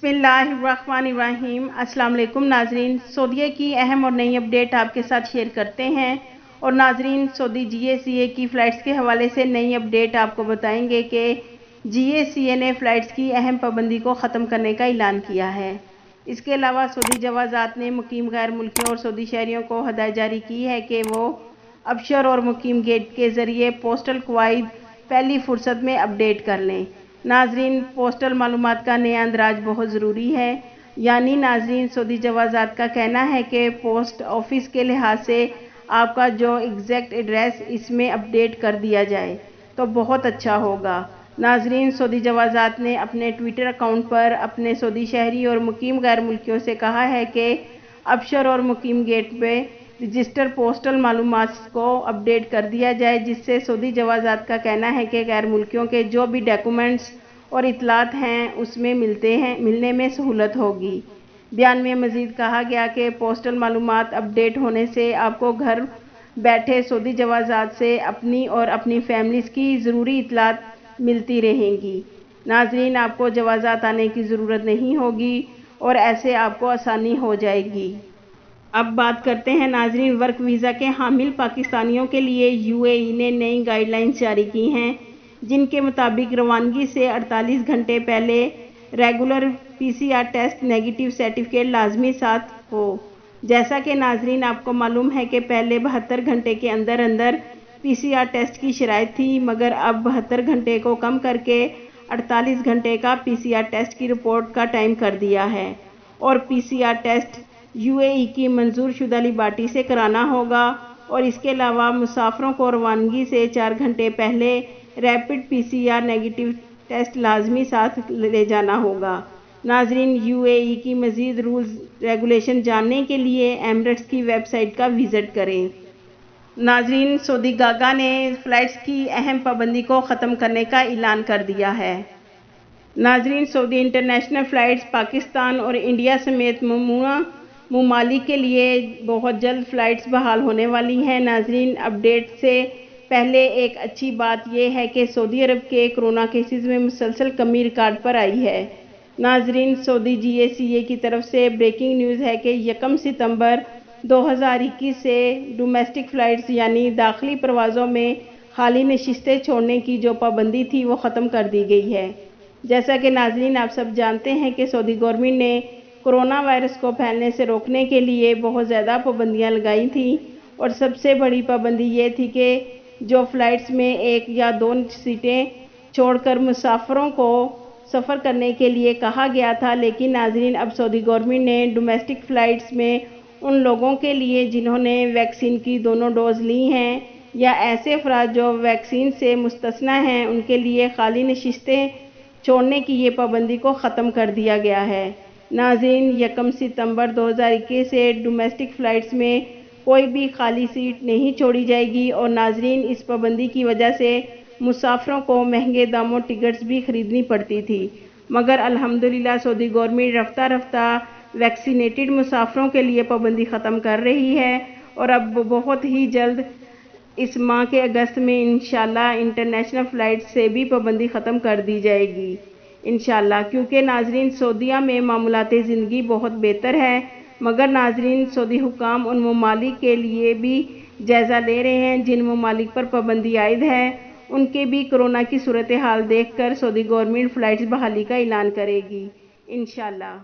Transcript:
بسم اللہ الرحمن الرحیم۔ السلام علیکم ناظرین، سعودیہ کی اہم اور نئی اپڈیٹ آپ کے ساتھ شیئر کرتے ہیں۔ اور ناظرین، سعودی جی اے سی اے کی فلائٹس کے حوالے سے نئی اپڈیٹ آپ کو بتائیں گے کہ جی اے سی اے نے فلائٹس کی اہم پابندی کو ختم کرنے کا اعلان کیا ہے۔ اس کے علاوہ سعودی جوازات نے مقیم غیر ملکیوں اور سعودی شہریوں کو ہدایت جاری کی ہے کہ وہ ابشر اور مقیم گیٹ کے ذریعے پوسٹل قواعد پہلی فرصت میں اپڈیٹ کر لیں۔ ناظرین، پوسٹل معلومات کا نیا اندراج بہت ضروری ہے۔ یعنی ناظرین، سعودی جوازات کا کہنا ہے کہ پوسٹ آفس کے لحاظ سے آپ کا جو ایگزیکٹ ایڈریس اس میں اپڈیٹ کر دیا جائے تو بہت اچھا ہوگا۔ ناظرین، سعودی جوازات نے اپنے ٹویٹر اکاؤنٹ پر اپنے سعودی شہری اور مقیم غیر ملکیوں سے کہا ہے کہ ابشر اور مقیم گیٹ پہ رجسٹر پوسٹل معلومات کو اپڈیٹ کر دیا جائے، جس سے سعودی جوازات کا کہنا ہے کہ غیر ملکیوں کے جو بھی ڈاکومنٹس اور اطلاعات ہیں اس میں ملنے میں سہولت ہوگی۔ بیان میں مزید کہا گیا کہ پوسٹل معلومات اپڈیٹ ہونے سے آپ کو گھر بیٹھے سعودی جوازات سے اپنی اور اپنی فیملیز کی ضروری اطلاعات ملتی رہیں گی۔ ناظرین، آپ کو جوازات آنے کی ضرورت نہیں ہوگی اور ایسے آپ کو آسانی ہو جائے گی۔ اب بات کرتے ہیں ناظرین، ورک ویزا کے حامل پاکستانیوں کے لیے یو اے ای نے نئی گائیڈ لائنز جاری کی ہیں، جن کے مطابق روانگی سے 48 گھنٹے پہلے regular P C R test negative certificate لازمی ساتھ ہو۔ جیسا کہ ناظرین آپ کو معلوم ہے کہ پہلے 72 گھنٹے کے اندر پی سی آر ٹیسٹ کی شرائط تھی، مگر اب 72 گھنٹے کو کم کر کے 48 گھنٹے کا پی سی آر ٹیسٹ کی رپورٹ کا ٹائم کر دیا ہے، اور پی سی آر ٹیسٹ یو اے ای کی منظور شدہ لیبارٹری سے کرانا ہوگا، اور اس کے علاوہ مسافروں کو روانگی سے 4 گھنٹے پہلے rapid P C are negative test لازمی ساتھ لے جانا ہوگا۔ ناظرین، یو اے ای کی مزید رولز ریگولیشن جاننے کے لیے ایمریٹس کی ویب سائٹ کا وزٹ کریں۔ ناظرین، سعودی گاگا نے فلائٹس کی اہم پابندی کو ختم کرنے کا اعلان کر دیا ہے۔ ناظرین، سعودی انٹرنیشنل فلائٹس پاکستان اور انڈیا سمیت ممالک کے لیے بہت جلد فلائٹس بحال ہونے والی ہیں۔ ناظرین، اپڈیٹ سے پہلے ایک اچھی بات یہ ہے کہ سعودی عرب کے کورونا کیسز میں مسلسل کمی ریکارڈ پر آئی ہے۔ ناظرین، سعودی جی اے سی اے کی طرف سے بریکنگ نیوز ہے کہ 1 ستمبر 2021 سے ڈومیسٹک فلائٹس یعنی داخلی پروازوں میں خالی نشستیں چھوڑنے کی جو پابندی تھی وہ ختم کر دی گئی ہے۔ جیسا کہ ناظرین آپ سب جانتے ہیں کہ سعودی گورنمنٹ نے کورونا وائرس کو پھیلنے سے روکنے کے لیے بہت زیادہ پابندیاں لگائی تھیں، اور سب سے بڑی پابندی یہ تھی کہ جو فلائٹس میں 1 یا 2 سیٹیں چھوڑ کر مسافروں کو سفر کرنے کے لیے کہا گیا تھا، لیکن ناظرین اب سعودی گورنمنٹ نے ڈومیسٹک فلائٹس میں ان لوگوں کے لیے جنہوں نے ویکسین کی دونوں ڈوز لی ہیں یا ایسے افراد جو ویکسین سے مستثنیٰ ہیں، ان کے لیے خالی نشستیں چھوڑنے کی یہ پابندی کو ختم کر دیا گیا ہے۔ ناظرین، 1 ستمبر 2021 سے ڈومیسٹک فلائٹس میں کوئی بھی خالی سیٹ نہیں چھوڑی جائے گی، اور ناظرین اس پابندی کی وجہ سے مسافروں کو مہنگے داموں ٹکٹس بھی خریدنی پڑتی تھی، مگر الحمدللہ سعودی گورنمنٹ رفتہ رفتہ ویکسینیٹڈ مسافروں کے لیے پابندی ختم کر رہی ہے، اور اب بہت ہی جلد اس ماہ کے اگست میں انشاءاللہ انٹرنیشنل فلائٹ سے بھی پابندی ختم کر دی جائے گی انشاءاللہ، کیونکہ ناظرین سعودیہ میں معمولات زندگی بہت بہتر ہے، مگر ناظرین سعودی حکام ان ممالک کے لیے بھی جائزہ لے رہے ہیں جن ممالک پر پابندی عائد ہے، ان کے بھی کورونا کی صورتحال دیکھ کر سعودی گورنمنٹ فلائٹس بحالی کا اعلان کرے گی انشاءاللہ۔